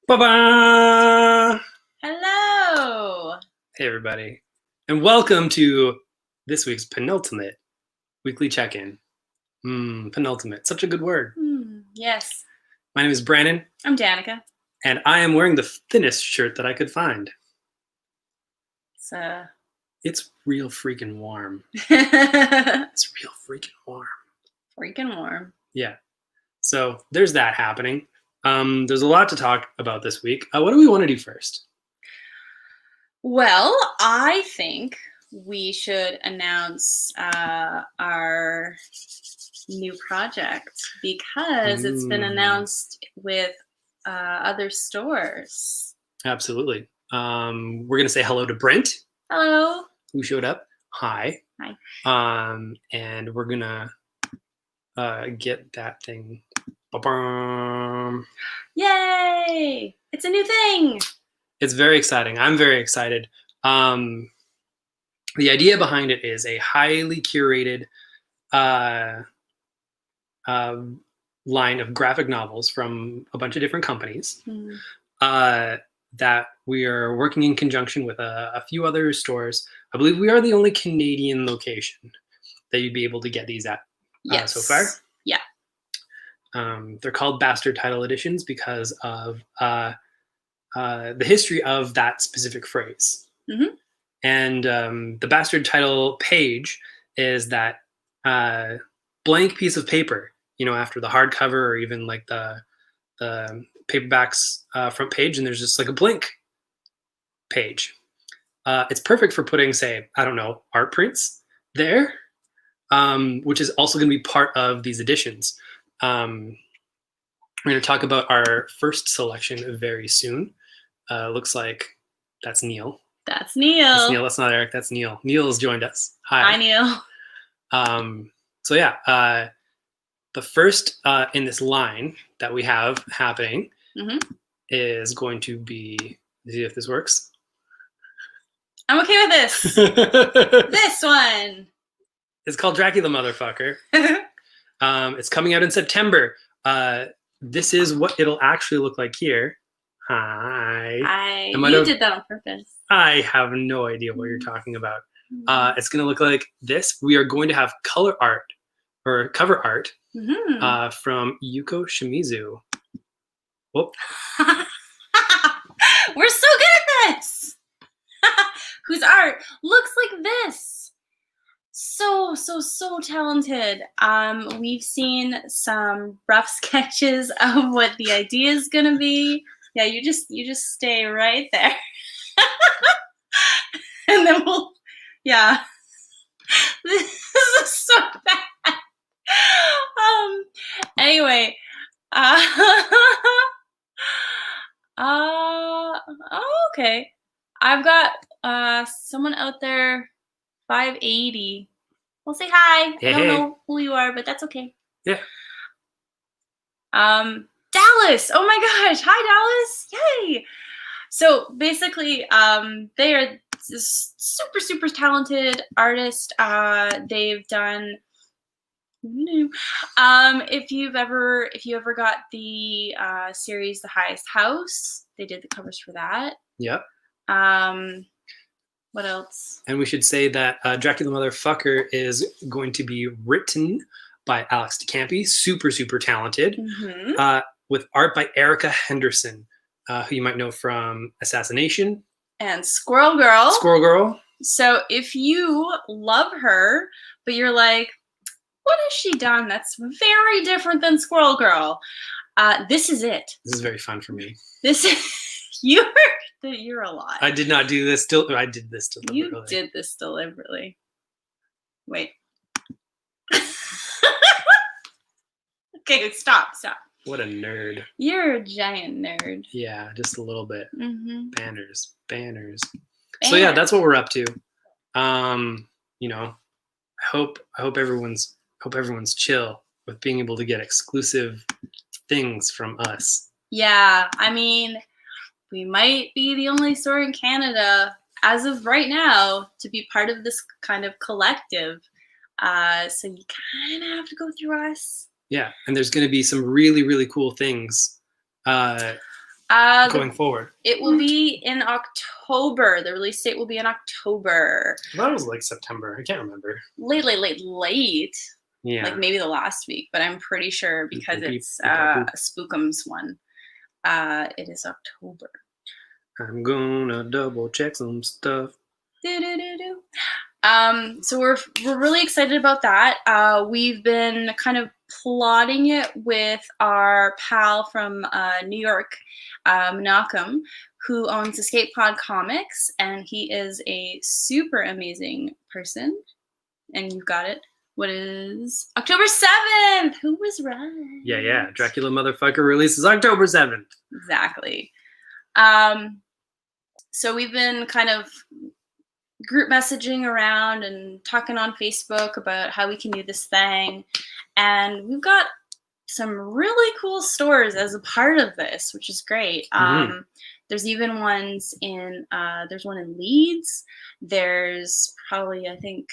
Ba-ba! Hello! Hey, everybody, and welcome to this week's Penultimate Weekly Check-In. Penultimate, such a good word. Yes. My name is Brandon, I'm Danica. and I am wearing the thinnest shirt that I could find. It's real freaking warm. It's real freaking warm. Freaking warm. Yeah. So there's that happening. There's a lot to talk about this week. What do we want to do first? Well, I think we should announce our new project because it's been announced with other stores. Absolutely. We're going to say hello to Brent. Hello. Who showed up. Hi. Hi. And we're going to get that thing. Ba-bum. Yay! It's a new thing. It's very exciting. I'm very excited. The idea behind it is a highly curated line of graphic novels from a bunch of different companies that we are working in conjunction with a few other stores. I believe we are the only Canadian location that you'd be able to get these at so far. Yeah. They're called Bastard Title Editions because of the history of that specific phrase. Mm-hmm. And the Bastard Title page is that blank piece of paper, after the hardcover or even like the paperback's front page, and there's just like a blank page. It's perfect for putting, say, I don't know, art prints there, which is also going to be part of these editions. We're going to talk about our first selection very soon. Looks like that's Neil. That's Neil. That's Neil. That's not Eric. That's Neil. Neil has joined us. Hi. Hi, Neil. So yeah, the first in this line that we have happening is going to be, see if this works. I'm okay with this. This one. It's called Dracula Motherfucker. It's coming out in September. This is what it'll actually look like here. Hi. You did that on purpose. I have no idea what you're talking about. It's going to look like this. We are going to have color art or cover art from Yuko Shimizu. Whoop. We're so good at this. Whose art looks like this. So talented. We've seen some rough sketches of what the idea is gonna be. Yeah, you just stay right there. And then yeah. This is so bad. Anyway, okay. I've got someone out there, 580. We'll say hi. Hey, I don't know who you are, but that's okay. Yeah. Dallas. Oh my gosh. Hi, Dallas. Yay. So basically, they are super talented artist. They've done. If you ever got the series The Highest House, they did the covers for that. Yep. What else? And we should say that Dracula Motherfucker is going to be written by Alex DeCampi, super talented, with art by Erica Henderson, who you might know from Assassination and Squirrel Girl. Squirrel Girl. So if you love her, but you're like, what has she done that's very different than Squirrel Girl? This is it. This is very fun for me. This is you're a lot. I did not do this. I did this deliberately. You did this deliberately. Wait. Okay, stop. What a nerd. You're a giant nerd. Yeah, just a little bit. Banners. So yeah, that's what we're up to. I hope everyone's chill with being able to get exclusive things from us. Yeah, I mean, we might be the only store in Canada as of right now to be part of this kind of collective. So you kind of have to go through us. Yeah, and there's going to be some really cool things going forward? It will be in October. The release date will be in October. I thought it was like September. I can't remember. Late. Yeah. Like maybe the last week, but I'm pretty sure because it's a Spookums one. It is October. I'm gonna double check some stuff. So we're really excited about that. We've been kind of plotting it with our pal from New York, Menachem, who owns Escape Pod Comics, and he is a super amazing person. And you've got it. What is October 7th? Who was right? Yeah. Dracula motherfucker releases October 7th. Exactly. So we've been kind of group messaging around and talking on Facebook about how we can do this thing. And we've got some really cool stores as a part of this, which is great. There's even ones in, there's one in Leeds. There's probably, I think,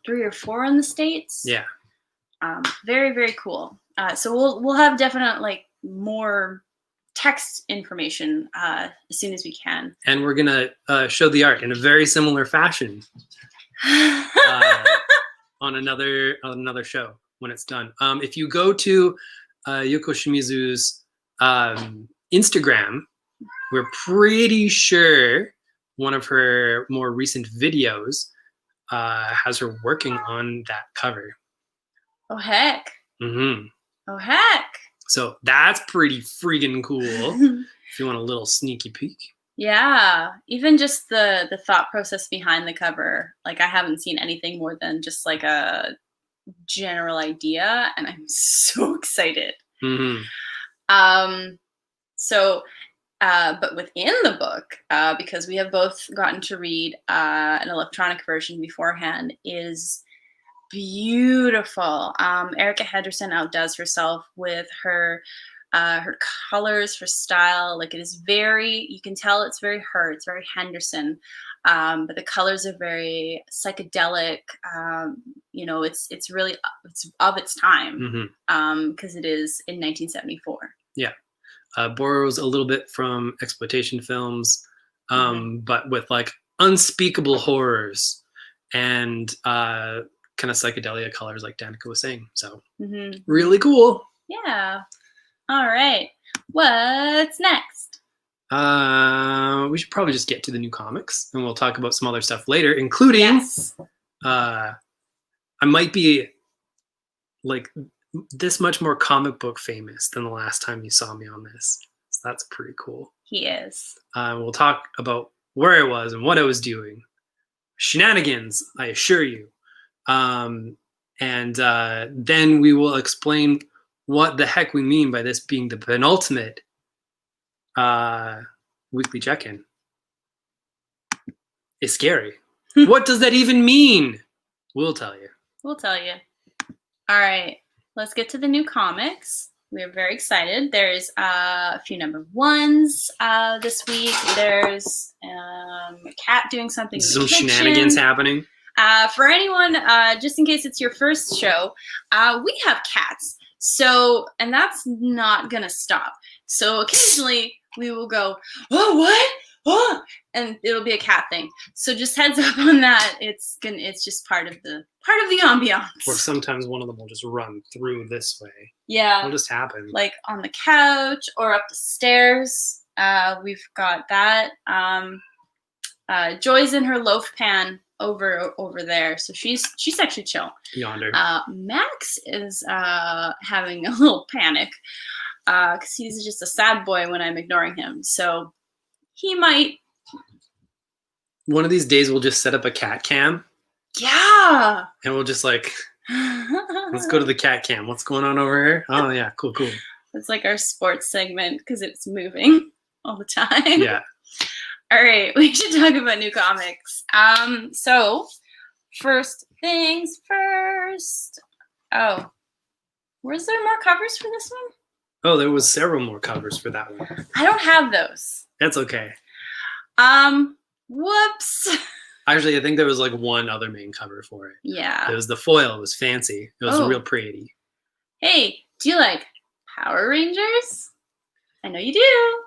3 or 4 in the States. Yeah. Very, very cool. So we'll have definite like more text information as soon as we can. And we're gonna show the art in a very similar fashion on another show when it's done. If you go to Yoko Shimizu's Instagram, we're pretty sure one of her more recent videos has her working on that cover. Oh heck. Mm-hmm. Oh heck. So that's pretty freaking cool. If you want a little sneaky peek. Yeah, even just the thought process behind the cover. Like I haven't seen anything more than just like a general idea, and I'm so excited. Mm-hmm. But within the book, because we have both gotten to read an electronic version beforehand, is beautiful. Erica Henderson outdoes herself with her colors, her style. Like it is very, you can tell it's very her. It's very Henderson. But the colors are very psychedelic. It's really it's of its time because it is in 1974. Yeah, borrows a little bit from exploitation films, but with like unspeakable horrors and kind of psychedelia colors like Danica was saying. So really cool. Yeah. All right. What's next? We should probably just get to the new comics and we'll talk about some other stuff later, including I might be like this much more comic book famous than the last time you saw me on this. So that's pretty cool. He is. We'll talk about where I was and what I was doing. Shenanigans, I assure you. And then we will explain what the heck we mean by this being the penultimate weekly check-in. It's scary. What does that even mean? We'll tell you. We'll tell you. All right, let's get to the new comics. We're very excited. There's a few number ones this week. There's a cat doing something. Some shenanigans happening. For anyone, just in case it's your first show, we have cats. So, and that's not gonna stop. So occasionally we will go, oh, what? Oh, and it'll be a cat thing. So just heads up on that. It's just part of the ambiance. Or sometimes one of them will just run through this way. Yeah. It'll just happen. Like on the couch or up the stairs. We've got that. Joy's in her loaf pan over there, so she's actually chill. Yonder. Max is having a little panic because he's just a sad boy when I'm ignoring him. So he might. One of these days we'll just set up a cat cam. Yeah. And we'll just like, let's go to the cat cam. What's going on over here? Oh yeah, cool. It's like our sports segment because it's moving all the time. Yeah. All right, we should talk about new comics. So first things first. Oh, was there more covers for this one? Oh, there was several more covers for that one. I don't have those. That's okay. Whoops. Actually, I think there was like one other main cover for it. Yeah. It was the foil. It was fancy. It was real pretty. Hey, do you like Power Rangers? I know you do.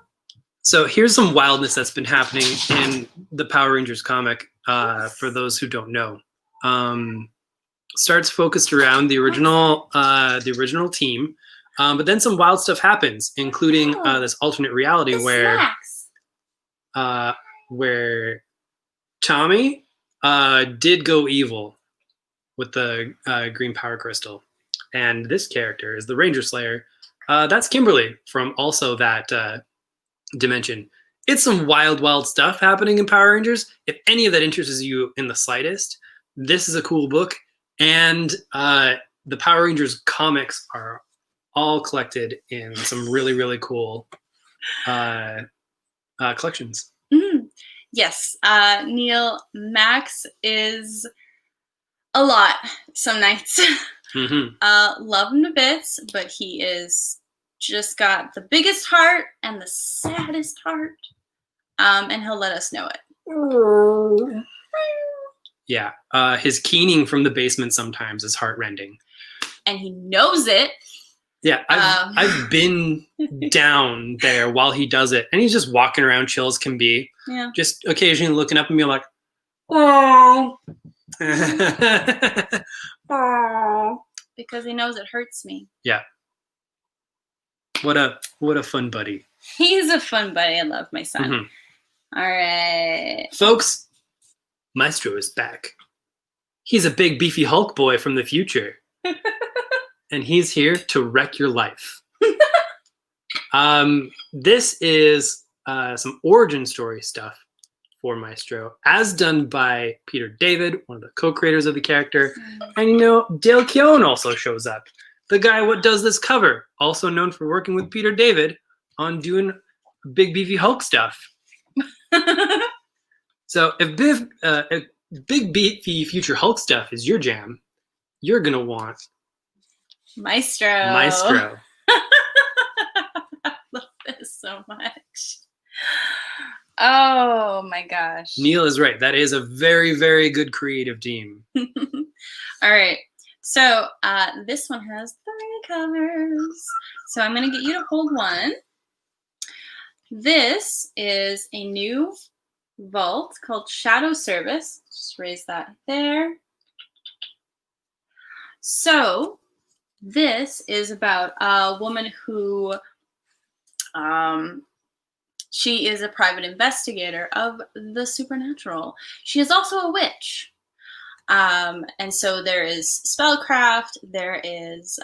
So here's some wildness that's been happening in the Power Rangers comic. For those who don't know, starts focused around the original team, but then some wild stuff happens, including this alternate reality where Tommy did go evil with the green power crystal, and this character is the Ranger Slayer. That's Kimberly from also that dimension. It's some wild stuff happening in Power Rangers. If any of that interests you in the slightest, this is a cool book. And the Power Rangers comics are all collected in some really cool collections. Yes, Neil, Max is a lot some nights. Love him to bits, but he is just got the biggest heart and the saddest heart, and he'll let us know it. Yeah, his keening from the basement sometimes is heartrending, and he knows it. Yeah, I've been down there while he does it, and he's just walking around chill as can be. Yeah, just occasionally looking up at me like, oh, because he knows it hurts me. Yeah. What a fun buddy. He's a fun buddy. I love my son. All right. Folks, Maestro is back. He's a big beefy Hulk boy from the future. And he's here to wreck your life. This is some origin story stuff for Maestro, as done by Peter David, one of the co-creators of the character. And Dale Keown also shows up. The guy what does this cover, also known for working with Peter David on doing big beefy Hulk stuff. So if big beefy future Hulk stuff is your jam, you're gonna want Maestro. I love this so much. Oh my gosh. Neil is right. That is a very good creative team. All right. So this one has 3 covers. So I'm going to get you to hold one. This is a new vault called Shadow Service. Just raise that there. So this is about a woman who she is a private investigator of the supernatural. She is also a witch. And so there is spellcraft, there is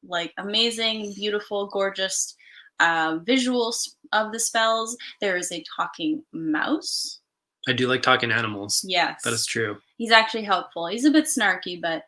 like amazing, beautiful, gorgeous visuals of the spells. There is a talking mouse. I do like talking animals. Yes. That is true. He's actually helpful. He's a bit snarky, but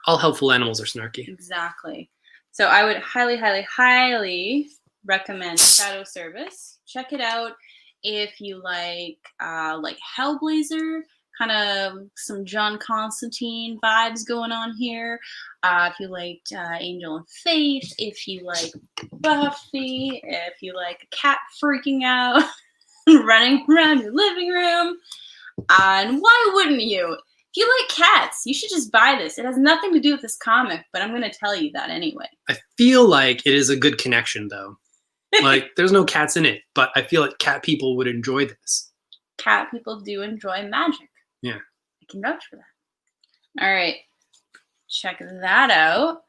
all helpful animals are snarky. Exactly. So I would highly recommend Shadow Service. Check it out if you like Hellblazer, kind of some John Constantine vibes going on here. If you liked Angel and Faith, if you like Buffy, if you like a cat freaking out, running around your living room, and why wouldn't you? If you like cats, you should just buy this. It has nothing to do with this comic, but I'm going to tell you that anyway. I feel like it is a good connection, though. Like, there's no cats in it, but I feel like cat people would enjoy this. Cat people do enjoy magic. Yeah. I can vouch for that. All right. Check that out.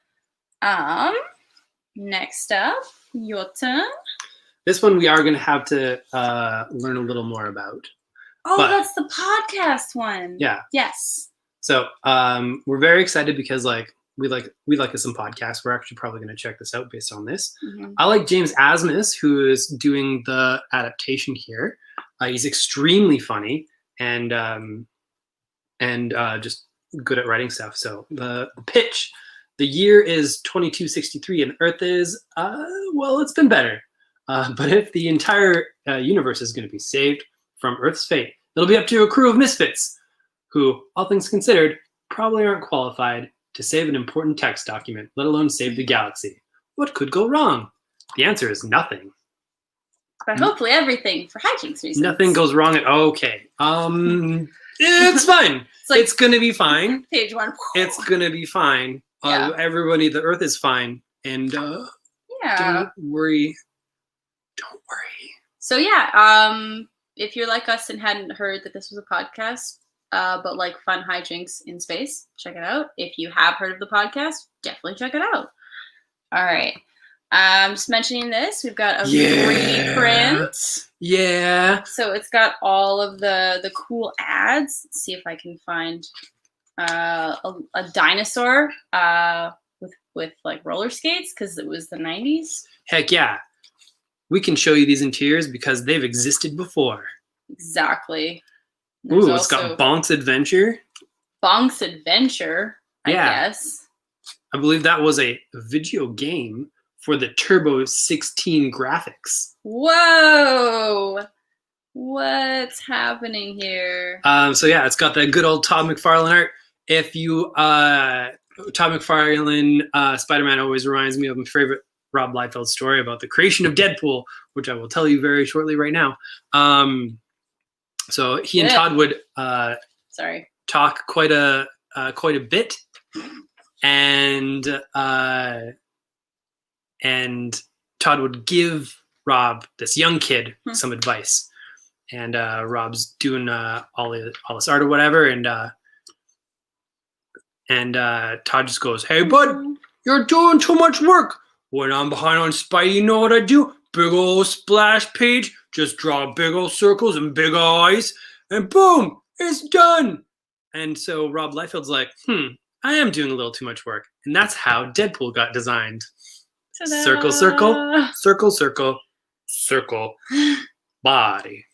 Next up, your turn. This one we are going to have to learn a little more about. Oh, that's the podcast one. Yeah. Yes. So we're very excited because we like this in podcasts. We're actually probably going to check this out based on this. Mm-hmm. I like James Asmus, who is doing the adaptation here. He's extremely funny and just good at writing stuff. So the pitch, the year is 2263 and Earth is, it's been better. But if the entire universe is going to be saved from Earth's fate, it'll be up to a crew of misfits who, all things considered, probably aren't qualified to save an important text document, let alone save the galaxy. What could go wrong? The answer is nothing. But hopefully everything for hijinks reasons. Nothing goes wrong okay. It's fine. It's going to be fine. Page 1. It's going to be fine. Everybody, the Earth is fine. And don't worry Don't worry. So yeah, if you're like us and hadn't heard that this was a podcast, but like fun hijinks in space, check it out. If you have heard of the podcast, definitely check it out. All right. Just mentioning this, we've got a 3D print. Yeah. So it's got all of the cool ads. Let's see if I can find a dinosaur with like roller skates because it was the 90s. Heck yeah. We can show you these interiors because they've existed before. Exactly. Ooh, it's got Bonk's Adventure. Bonk's Adventure, I guess. I believe that was a video game for the Turbo 16 graphics. Whoa! What's happening here? So yeah, it's got that good old Todd McFarlane art. If you, Todd McFarlane, Spider-Man always reminds me of my favorite Rob Liefeld story about the creation of Deadpool, which I will tell you very shortly right now. So he and Todd would talk quite a bit, and Todd would give Rob, this young kid, some advice, and Rob's doing all this art or whatever, and Todd just goes, "Hey bud, you're doing too much work. When I'm behind on Spidey, you know what I do? Big old splash page, just draw big old circles and big eyes, and boom, it's done." And so Rob Liefeld's like, I am doing a little too much work. And that's how Deadpool got designed. Ta-da! Circle, circle, circle, circle, circle, body.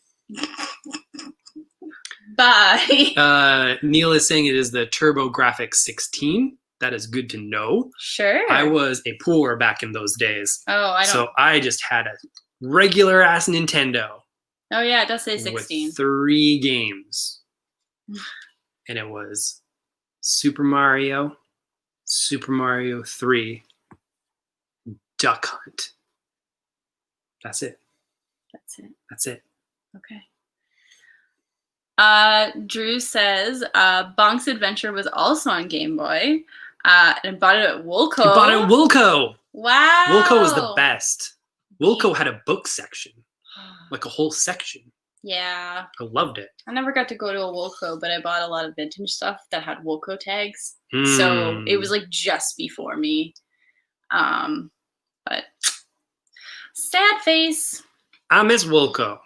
Bye. Neil is saying it is the TurboGrafx 16. That is good to know. Sure. I was a poor back in those days. Oh, I don't. So I just had a regular ass Nintendo. Oh yeah, it does say 16. With 3 games. And it was Super Mario 3, Duck Hunt. That's it. Okay. Drew says Bonk's Adventure was also on Game Boy. And bought it at Woolco. You bought it at Woolco. Wow. Woolco was the best. Woolco had a book section. Like a whole section. Yeah. I loved it. I never got to go to a Woolco, but I bought a lot of vintage stuff that had Woolco tags. So it was like just before me. But sad face. I miss Woolco.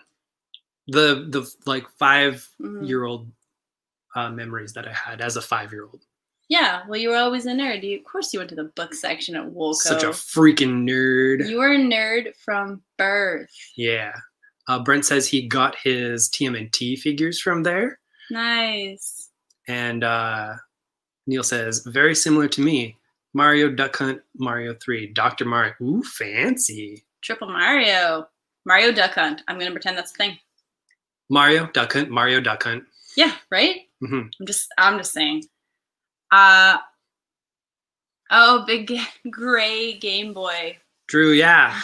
The like 5-year-old memories that I had as a 5-year-old. Yeah, well, you were always a nerd. Of course you went to the book section at Woolco. Such a freaking nerd. You were a nerd from birth. Yeah. Brent says he got his TMNT figures from there. Nice. And Neil says, very similar to me. Mario, Duck Hunt, Mario 3, Dr. Mario. Ooh, fancy. Triple Mario. Mario Duck Hunt. I'm going to pretend that's the thing. Mario, Duck Hunt, Mario, Duck Hunt. Yeah, right? Mm-hmm. I'm just saying. Big gray Game Boy. Drew, yeah.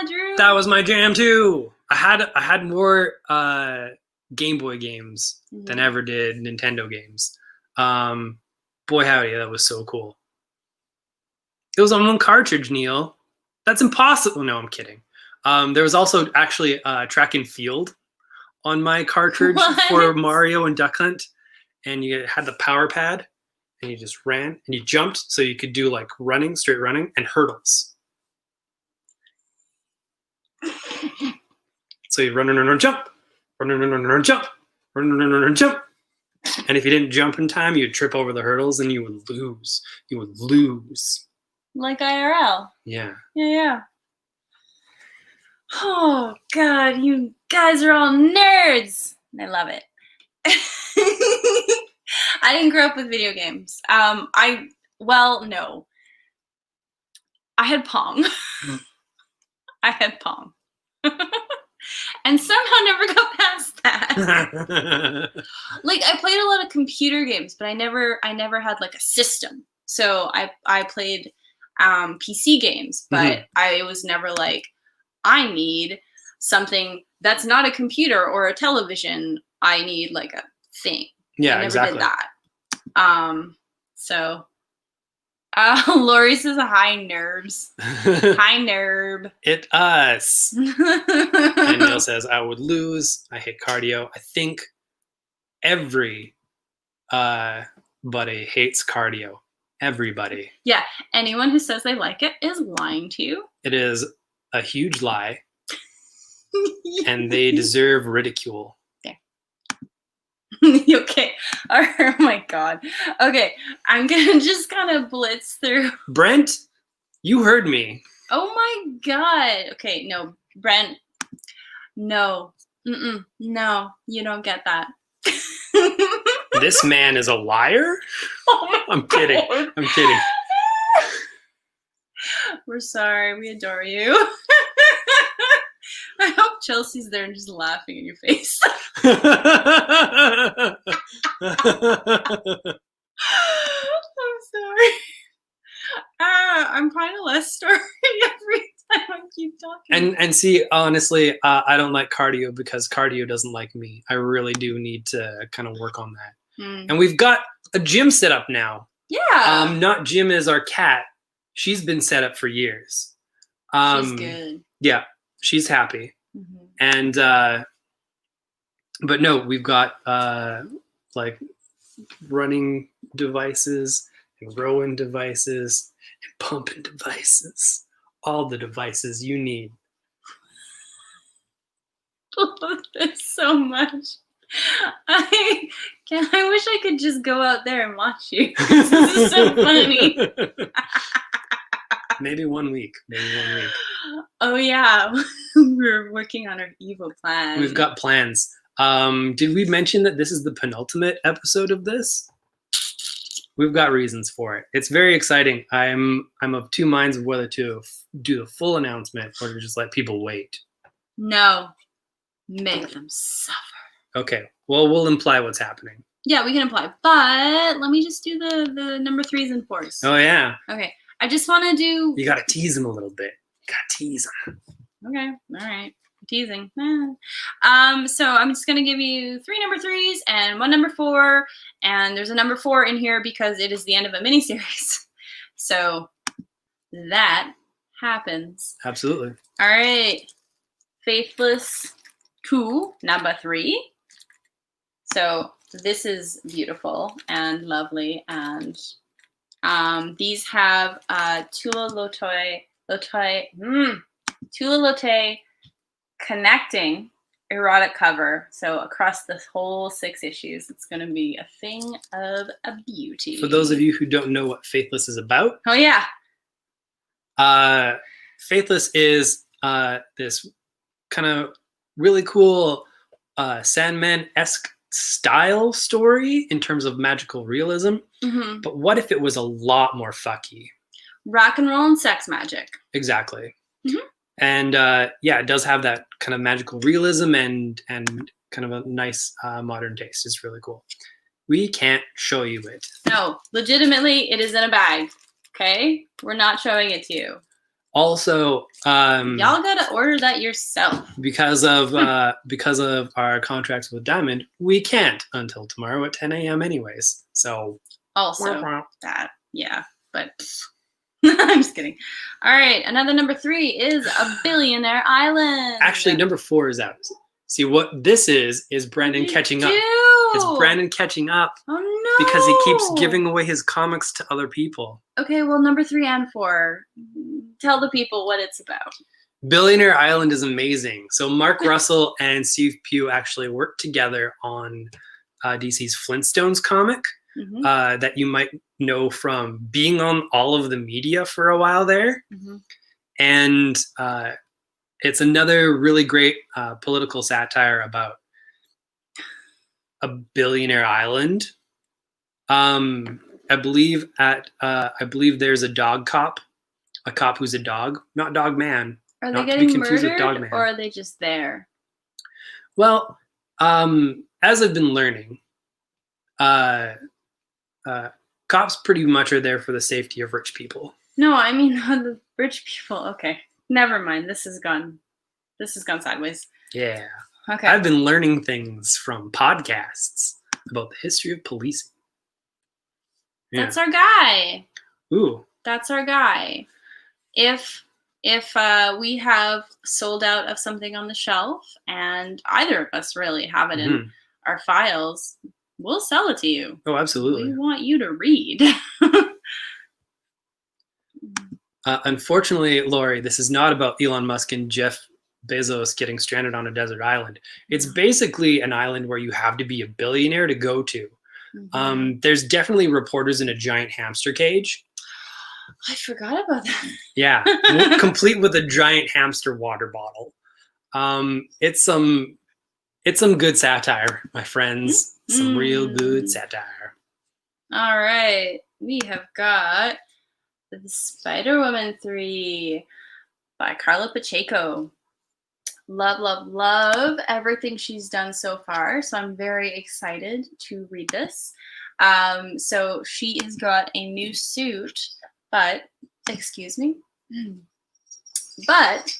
Drew. That was my jam too. I had more Game Boy games than ever did Nintendo games. Boy howdy, that was so cool. It was on one cartridge, Neil. That's impossible. No, I'm kidding. There was also actually track and field on my cartridge for Mario and Duck Hunt, and you had the power pad, and you just ran and you jumped, so you could do like running, straight running, and hurdles. So you run, jump, run, jump, run, jump. And if you didn't jump in time, you'd trip over the hurdles and you would lose. You would lose. Like IRL. Yeah. Yeah. Oh, God, you guys are all nerds. I love it. I didn't grow up with video games. No. I had Pong. And somehow never got past that. Like, I played a lot of computer games, but I never had like a system. So I played PC games, but I was never like, I need something that's not a computer or a television. I need like a thing. Yeah, I never exactly. did that. So Lori says hi, nerds. Hi, nerb. It us. And Neil says, I would lose. I hate cardio. I think every buddy hates cardio. Everybody. Yeah, anyone who says they like it is lying to you. It is a huge lie, and they deserve ridicule. Okay. Oh my God. Okay, I'm gonna just kind of blitz through. Brent, you heard me. Oh my God. Okay, no, Brent. No. No, you don't get that. This man is a liar? I'm kidding. God. I'm kidding. We're sorry. We adore you. I hope Chelsea's there and just laughing in your face. I'm sorry. I'm kind of less story every time I keep talking. And see, honestly, I don't like cardio because cardio doesn't like me. I really do need to kind of work on that. And we've got a gym set up now. Yeah. Not Jim is our cat. She's been set up for years. She's good. Yeah, she's happy. Mm-hmm. And but no, we've got like running devices and rowing devices and pumping devices. All the devices you need. I love this so much. I wish I could just go out there and watch you. This is so funny. Maybe one week. Oh yeah, we're working on our evil plan. We've got plans. Did we mention that this is the penultimate episode of this? We've got reasons for it. It's very exciting. I'm of two minds of whether to do the full announcement or to just let people wait. No, make them suffer. Okay. Well, we'll imply what's happening. Yeah, we can imply, but let me just do the number 3s and 4s. Oh yeah. Okay. I just want to do. You gotta tease them a little bit. Okay. All right. Teasing. So I'm just gonna give you 3 number 3s and 1 number 4, and there's a number 4 in here because it is the end of a miniseries. So that happens. Absolutely. All right. Faithless 2, number 3. So this is beautiful and lovely, and these have Tula Lotay connecting erotic cover. So across the whole 6 issues, it's going to be a thing of a beauty. For those of you who don't know what Faithless is about. Oh yeah. Faithless is this kind of really cool Sandman-esque style story in terms of magical realism. Mm-hmm. But what if it was a lot more fucky? Rock and roll and sex magic. Exactly. Mm-hmm. And yeah, it does have that kind of magical realism and kind of a nice modern taste. It's really cool. We can't show you it. No, legitimately, it is in a bag. Okay? We're not showing it to you. Also, y'all gotta order that yourself. Because of our contracts with Diamond, we can't until tomorrow at 10 a.m. anyways. So also that, yeah, but I'm just kidding. All right, another number 3 is A Billionaire Island. Actually, number 4 is out. See, what this is Brandon catching up. It's Brandon catching up. Oh no! Because he keeps giving away his comics to other people. Okay, well, number 3 and 4. Tell the people what it's about. Billionaire Island is amazing. So Mark Russell and Steve Pugh actually worked together on DC's Flintstones comic that you might know from being on all of the media for a while there. Mm-hmm. And it's another really great political satire about a billionaire island. I believe there's a dog cop. A cop who's a dog, not Dog Man. Are they getting murdered, or are they just there? Well, as I've been learning, cops pretty much are there for the safety of rich people. No, I mean the rich people. Okay, never mind. This has gone sideways. Yeah. Okay. I've been learning things from podcasts about the history of policing. Yeah. That's our guy. Ooh. That's our guy. If we have sold out of something on the shelf and either of us really have it in Mhm. our files, we'll sell it to you. Oh, We absolutely. want you to read. Unfortunately, Lori, this is not about Elon Musk and Jeff Bezos getting stranded on a desert island. It's basically an island where you have to be a billionaire to go to. Mhm. There's definitely reporters in a giant hamster cage. I forgot about that. Yeah, complete with a giant hamster water bottle. It's some good satire, my friends. Some real good satire. All right, we have got the Spider-Woman 3 by Carla Pacheco. Love, love, love everything she's done so far. So I'm very excited to read this. So she has got a new suit, but, excuse me, but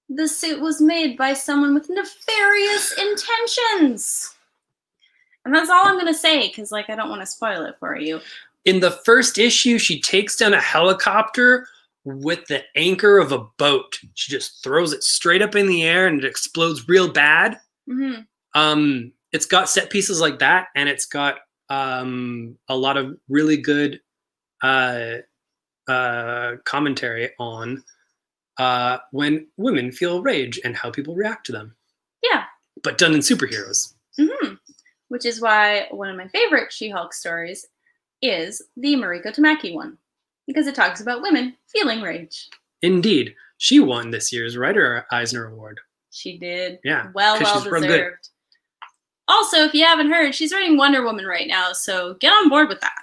the suit was made by someone with nefarious intentions. And that's all I'm going to say because, like, I don't want to spoil it for you. In the first issue, she takes down a helicopter with the anchor of a boat. She just throws it straight up in the air and it explodes real bad. Mm-hmm. It's got set pieces like that, and it's got a lot of really good commentary on when women feel rage and how people react to them. Yeah. But done in superheroes. Mm-hmm. Which is why one of my favorite She-Hulk stories is the Mariko Tamaki one, because it talks about women feeling rage. Indeed. She won this year's Writer Eisner Award. She did. Yeah. Well deserved. Also, if you haven't heard, she's writing Wonder Woman right now, so get on board with that.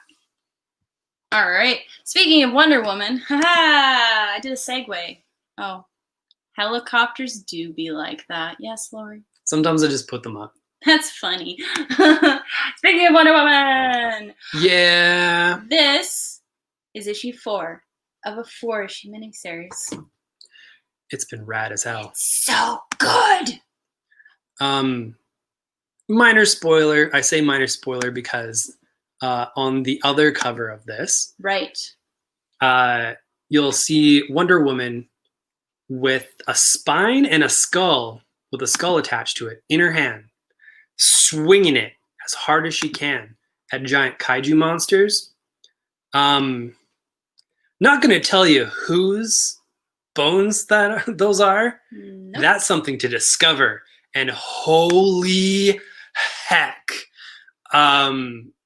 All right. Speaking of Wonder Woman, I did a segue. Oh, helicopters do be like that. Yes, Lori? Sometimes I just put them up. That's funny. Speaking of Wonder Woman. Yeah. This is issue 4 of a 4-issue miniseries. It's been rad as hell. It's so good. Minor spoiler. I say minor spoiler because on the other cover of this, right, you'll see Wonder Woman with a spine and a skull, with a skull attached to it in her hand, swinging it as hard as she can at giant kaiju monsters. Not going to tell you whose bones those are. Nope. That's something to discover. And holy heck,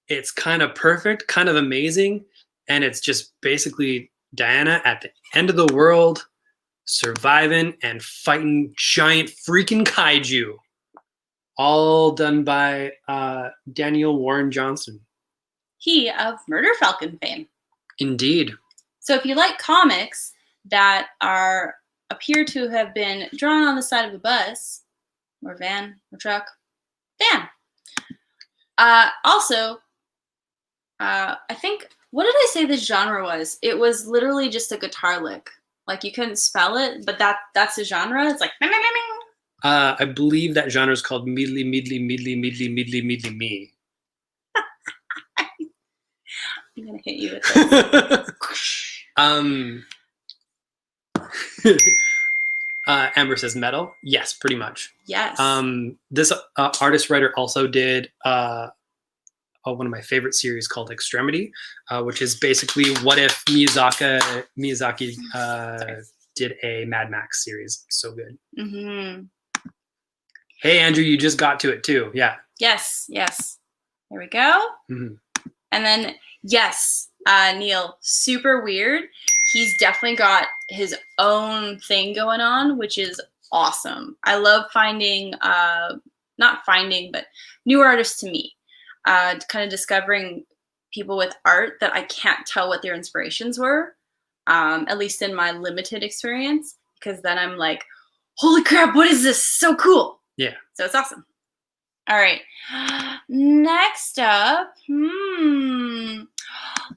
it's kind of perfect, kind of amazing, and it's just basically Diana at the end of the world, surviving and fighting giant freaking kaiju. All done by Daniel Warren Johnson. He of Murder Falcon fame. Indeed. So if you like comics that appear to have been drawn on the side of a bus, or van, or truck, van. Also, I think, what did I say this genre was? It was literally just a guitar lick. Like, you couldn't spell it, but that's the genre. It's like, meh, meh, meh, meh. I believe that genre is called Meedly, Meedly, Meedly, Meedly, Meedly, Meedly, Me. I'm going to hit you with this. Amber says metal. Yes, pretty much. Yes. This artist writer also did one of my favorite series called Extremity, which is basically what if Miyazaki did a Mad Max series. So good. Mm-hmm. Hey, Andrew, you just got to it too. Yeah. Yes. There we go. Mm-hmm. And then, yes, Neil, super weird. He's definitely got his own thing going on, which is awesome. I love finding, but new artists to meet. Kind of discovering people with art that I can't tell what their inspirations were, at least in my limited experience, because then I'm like, holy crap, what is this? So cool. Yeah. So it's awesome. All right. Next up,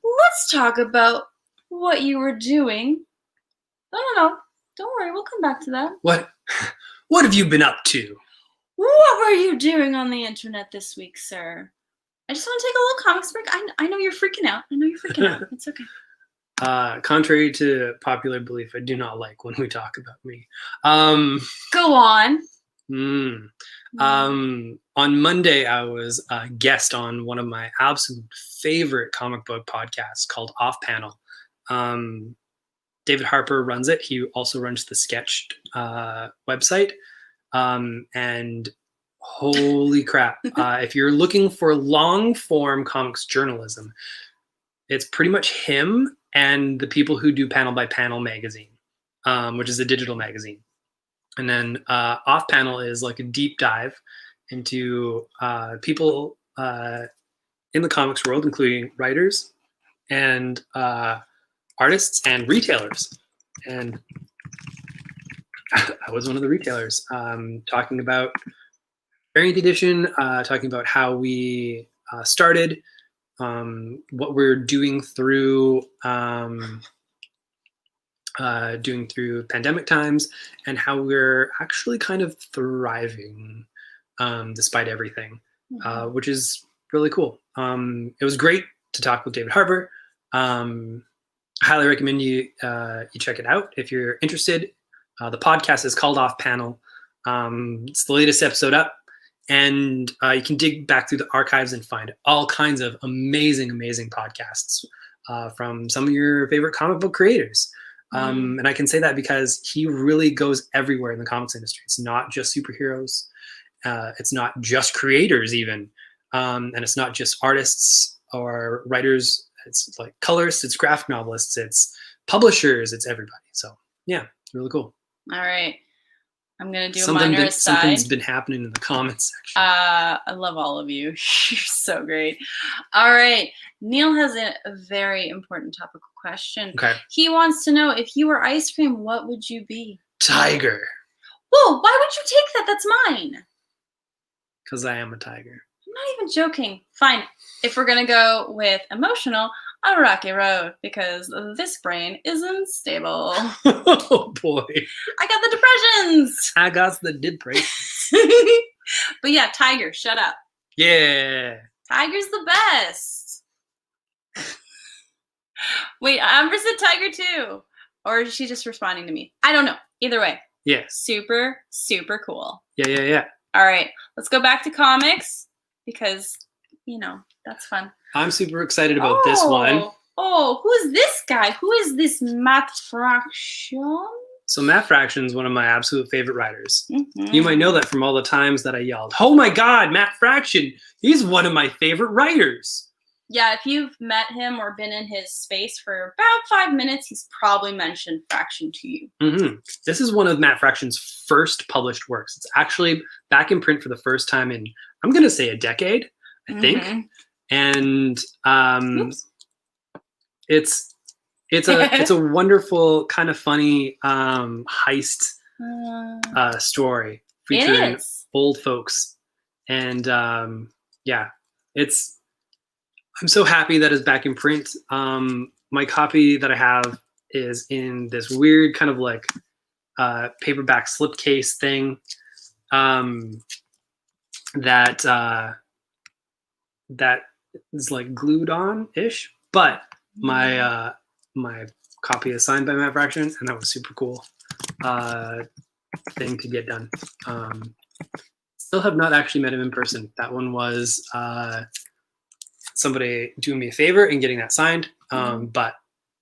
let's talk about what you were doing. No. Don't worry, we'll come back to that. What have you been up to? What were you doing on the internet this week, sir? I just want to take a little comics break. I know you're freaking out. It's okay. Contrary to popular belief, I do not like when we talk about me. Go on. On Monday, I was a guest on one of my absolute favorite comic book podcasts called Off Panel. David Harper runs it. He also runs the Sketched website. And holy crap, if you're looking for long form comics journalism, it's pretty much him and the people who do Panel by Panel magazine, which is a digital magazine. And then Off Panel is like a deep dive into people in the comics world, including writers and artists and retailers. And I was one of the retailers, talking about variant edition, talking about how we started, what we're doing through pandemic times, and how we're actually kind of thriving despite everything, which is really cool. It was great to talk with David Harper. Highly recommend you check it out if you're interested. The podcast is called Off Panel. It's the latest episode up, and you can dig back through the archives and find all kinds of amazing podcasts from some of your favorite comic book creators. And I can say that because he really goes everywhere in the comics industry. It's not just superheroes. It's not just creators even. And it's not just artists or writers. It's like colorists, it's graphic novelists, it's publishers, it's everybody. So yeah, really cool. All right. I'm going to do a minor aside. Something's been happening in the comments section. I love all of you. You're so great. All right. Neil has a very important topical question. Okay. He wants to know, if you were ice cream, what would you be? Tiger. Whoa, why would you take that? That's mine. Because I am a tiger. I'm not even joking. Fine. If we're going to go with emotional, a rocky road, because this brain is unstable. Oh, boy. I got the depressions. I got the depressions. But yeah, Tiger, shut up. Yeah. Tiger's the best. Wait, Amber said Tiger too. Or is she just responding to me? I don't know. Either way. Yeah. Super, super cool. Yeah. All right. Let's go back to comics because, that's fun. I'm super excited about this one. Oh, who is this guy? Who is this Matt Fraction? So Matt Fraction is one of my absolute favorite writers. Mm-hmm. You might know that from all the times that I yelled, "Oh my God, Matt Fraction! He's one of my favorite writers." Yeah, if you've met him or been in his space for about 5 minutes, he's probably mentioned Fraction to you. Mm-hmm. This is one of Matt Fraction's first published works. It's actually back in print for the first time in, I'm going to say, a decade, I think. And it's a wonderful, kind of funny heist story featuring old folks. And I'm so happy that it's back in print. My copy that I have is in this weird kind of like paperback slipcase thing that is like glued on-ish. But my copy is signed by Matt Fraction, and that was super cool thing to get done. Still have not actually met him in person. That one was somebody doing me a favor and getting that signed. But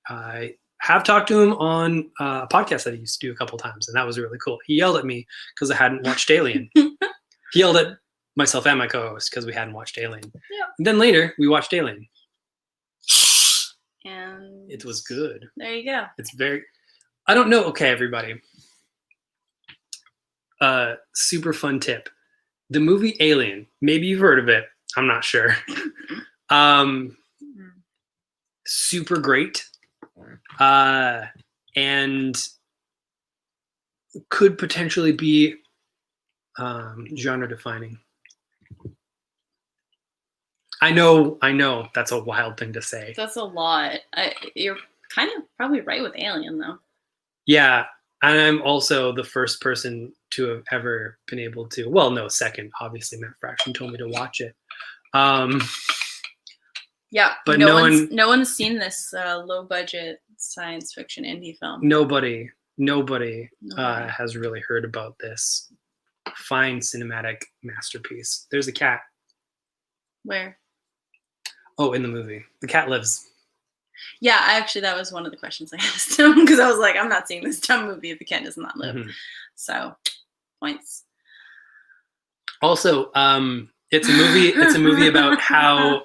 I have talked to him on a podcast that I used to do a couple times, and that was really cool. He yelled at me because I hadn't watched Alien. He yelled at myself and my co-host because we hadn't watched Alien. Yep. And then later we watched Alien. And it was good. There you go. It's very, I don't know. Okay, everybody. Super fun tip. The movie Alien, maybe you've heard of it. I'm not sure. Super great. And could potentially be genre defining. I know that's a wild thing to say. That's a lot. You're kind of probably right with Alien, though. Yeah, and I'm also the first person to have ever been able to. Well, no, second. Obviously, Matt Fraction told me to watch it. Yeah, but no one's seen this low budget science fiction indie film. Nobody has really heard about this fine cinematic masterpiece. There's a cat. Where? Oh, in the movie. The cat lives. Yeah, actually, that was one of the questions I asked him because I was like, I'm not seeing this dumb movie if the cat does not live. Mhm. So, points. Also, it's a movie. It's a movie about how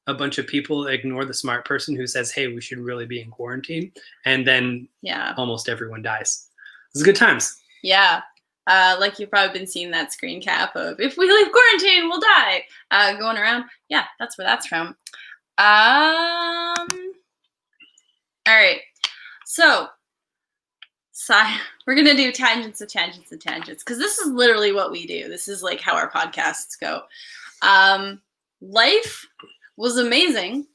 a bunch of people ignore the smart person who says, "Hey, we should really be in quarantine," and then Yeah. almost everyone dies. It's good times. Yeah. Like you've probably been seeing that screen cap of "If we leave quarantine, we'll die" going around. Yeah, that's where that's from. All right. So, we're gonna do tangents because this is literally what we do. This is like how our podcasts go. Life was amazing.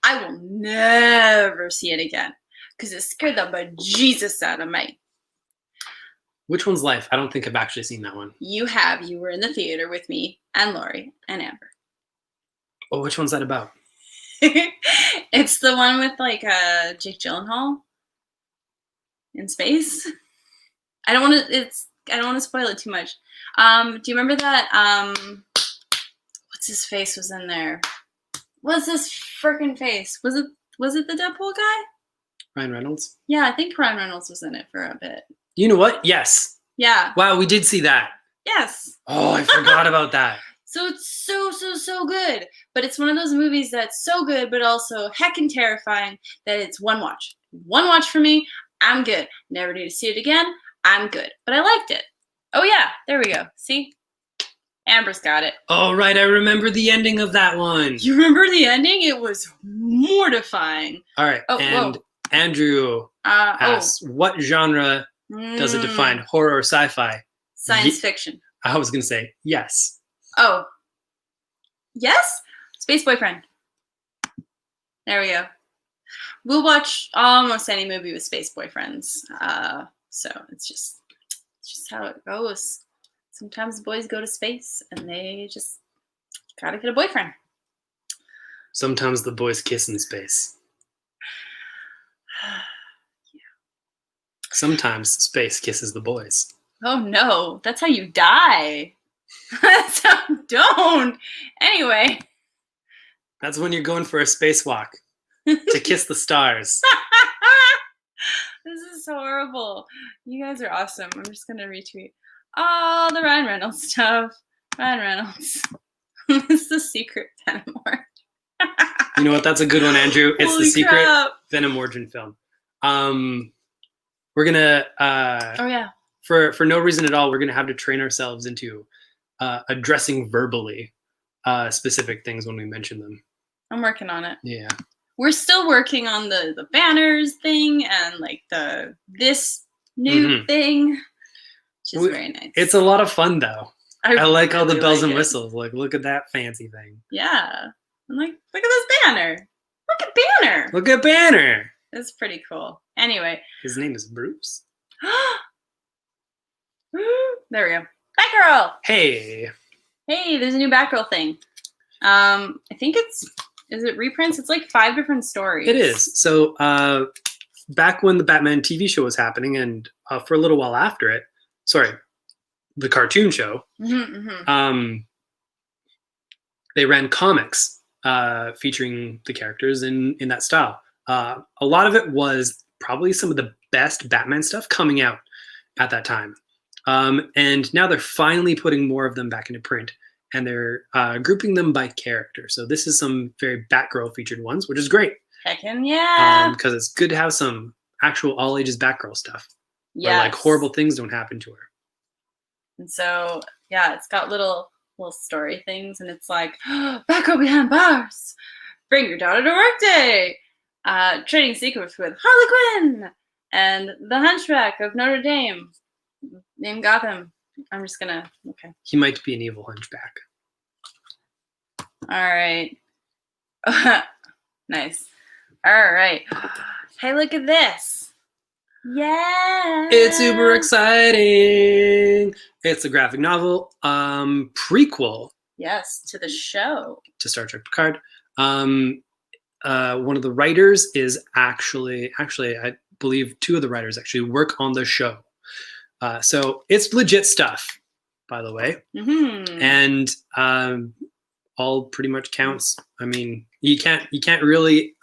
I will never see it again because it scared the bejesus out of me. Which one's Life? I don't think I've actually seen that one. You have. You were in the theater with me and Lori and Amber. Oh, which one's that about? It's the one with like Jake Gyllenhaal in space. I don't want to spoil it too much. Do you remember that? What's his face was in there? What's his freaking face? Was it the Deadpool guy? Ryan Reynolds? Yeah, I think Ryan Reynolds was in it for a bit. You know what? Yes. Yeah. Wow, we did see that. Yes. Oh, I forgot about that. So it's so good. But it's one of those movies that's so good, but also heckin' terrifying that it's one watch. One watch for me, I'm good. Never need to see it again, I'm good. But I liked it. Oh yeah, there we go. See? Amber's got it. Oh, right, I remember the ending of that one. You remember the ending? It was mortifying. All right, and whoa. Andrew asks, what genre does it define? Horror or sci-fi? Science fiction. I was going to say yes. Oh. Yes? Space Boyfriend. There we go. We'll watch almost any movie with space boyfriends. So it's just how it goes. Sometimes boys go to space and they just gotta get a boyfriend. Sometimes the boys kiss in space. Yeah. Sometimes space kisses the boys. Oh no, that's how you die. Don't. Anyway. That's when you're going for a spacewalk to kiss the stars. This is horrible. You guys are awesome. I'm just going to retweet all the Ryan Reynolds stuff. Ryan Reynolds. It's the secret Venom origin. You know what? That's a good one, Andrew. It's Holy the secret crap. Venom origin film. We're going to... oh, yeah. For no reason at all, we're going to have to train ourselves into addressing verbally specific things when we mention them. I'm working on it. Yeah. We're still working on the banners thing and like this new thing, which is very nice. It's a lot of fun though. I like all the bells and it. whistles. Like, look at that fancy thing. Yeah. I'm like, look at this banner. Look at Banner. Look at Banner. That's pretty cool. Anyway. His name is Bruce. There we go. Batgirl. Hey. Hey, there's a new Batgirl thing. I think is it reprints? It's like 5 different stories. It is. So back when the Batman TV show was happening and for a little while after it, the cartoon show, they ran comics featuring the characters in that style. A lot of it was probably some of the best Batman stuff coming out at that time. And now they're finally putting more of them back into print. And they're grouping them by character. So this is some very Batgirl featured ones, which is great. Heckin' yeah. Because it's good to have some actual all ages Batgirl stuff. Yeah. Where like horrible things don't happen to her. And so yeah, it's got little story things, and it's like Batgirl behind bars. Bring your daughter to work day. Trading secrets with Harley Quinn and the Hunchback of Notre Dame. Named Gotham. I'm just gonna, okay. He might be an evil hunchback. All right. Nice. All right. Hey, look at this. Yeah. It's super exciting. It's a graphic novel prequel. Yes, to the show. To Star Trek Picard. one of the writers is actually I believe two of the writers actually work on the show. So it's legit stuff, by the way. And all pretty much counts. I mean, you can't really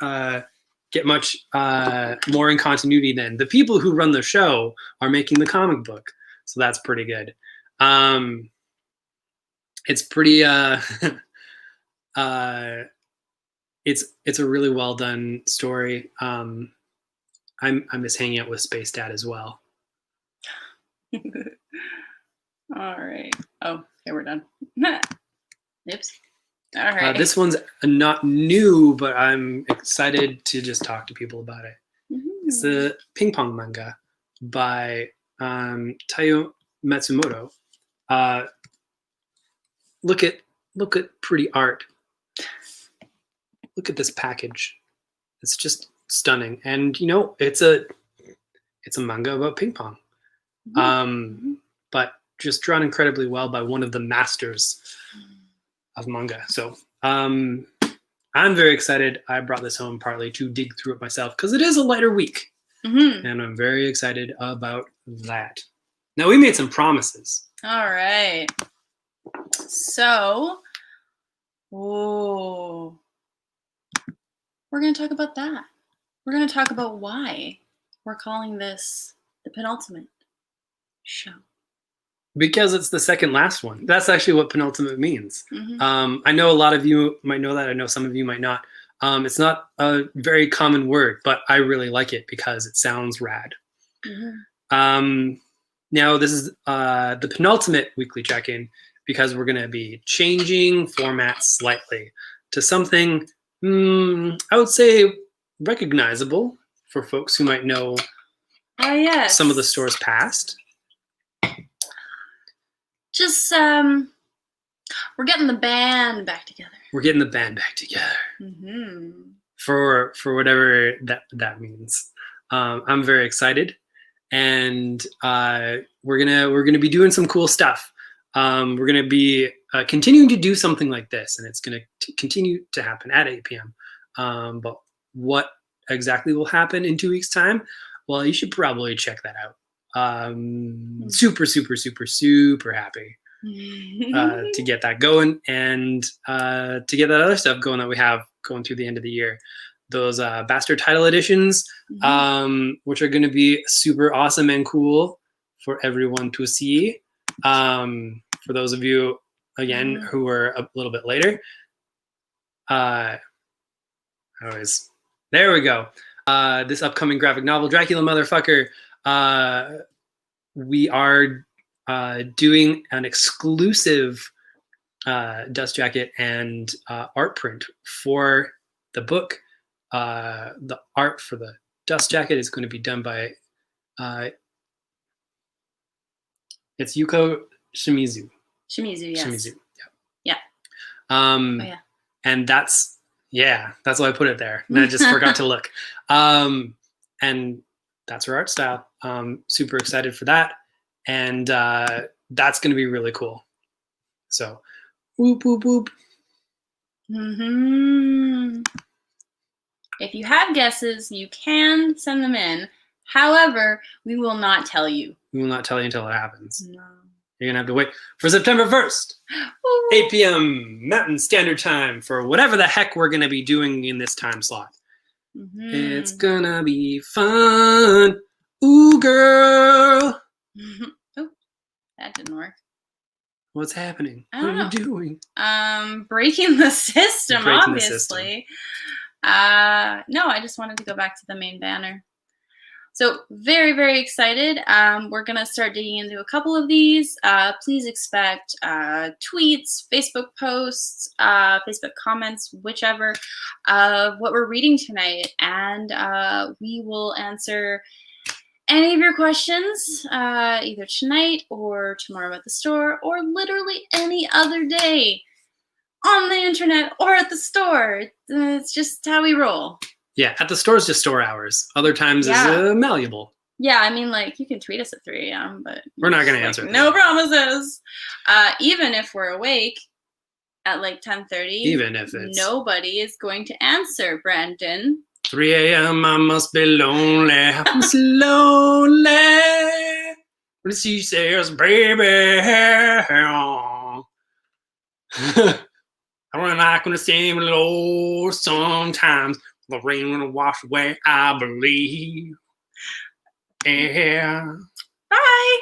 get much more in continuity than the people who run the show are making the comic book. So that's pretty good. It's pretty it's a really well done story. I miss hanging out with Space Dad as well. All right. Oh, okay, we're done. Oops. All right. This one's not new, but I'm excited to just talk to people about it. It's the Ping Pong manga by Taiyo Matsumoto. Look at pretty art. Look at this package. It's just stunning. And you know, it's a manga about ping pong. But just drawn incredibly well by one of the masters of manga. So I'm very excited. I brought this home partly to dig through it myself because it is a lighter week. And I'm very excited about that. Now, we made some promises. All right. So, we're going to talk about that. We're going to talk about why we're calling this the penultimate show. Because it's the second last one. That's actually what penultimate means. I know a lot of you might know that. I know some of you might not. It's not a very common word, but I really like it because it sounds rad. Now, this is the penultimate weekly check-in because we're going to be changing formats slightly to something, I would say, recognizable for folks who might know some of the store's past. Just, we're getting the band back together. For whatever that means. I'm very excited, and we're gonna be doing some cool stuff. We're gonna be continuing to do something like this, and it's gonna continue to happen at 8 p.m. But what exactly will happen in 2 weeks' time? Well, you should probably check that out. Super happy to get that going and to get that other stuff going that we have going through the end of the year. Those Bastard title editions, which are going to be super awesome and cool for everyone to see. For those of you, again, who are a little bit later. There we go. This upcoming graphic novel, Dracula Motherfucker, we are doing an exclusive dust jacket and art print for the book. The art for the dust jacket is going to be done by it's Yuko Shimizu. Shimizu, yes. Shimizu, yeah. And that's why I put it there. And I just forgot to look. And that's her art style. Super excited for that. And that's going to be really cool. So, whoop, whoop, whoop. If you have guesses, you can send them in. However, we will not tell you. We will not tell you until it happens. No. You're going to have to wait for September 1st, 8 p.m. Mountain Standard Time for whatever the heck we're going to be doing in this time slot. It's going to be fun. Ooh, girl. Oh, that didn't work. What's happening? I don't know. What are you doing? Breaking the system, obviously. No, I just wanted to go back to the main banner. So very, very excited. We're going to start digging into a couple of these. Please expect tweets, Facebook posts, Facebook comments, whichever, of what we're reading tonight. And we will answer any of your questions either tonight or tomorrow at the store or literally any other day on the internet or at the store. It's just how we roll. Yeah, at the store is just store hours. Other times is malleable. Yeah, I mean, like, you can tweet us at 3 a.m., but we're not going to answer. No promises. Even if we're awake, at like 10:30, even if it's nobody is going to answer, Brandon. 3 a.m. I must be lonely. I must be lonely. When she says, baby, I don't like when the same Lord sometimes. The rain will wash away, I believe. Yeah. Bye.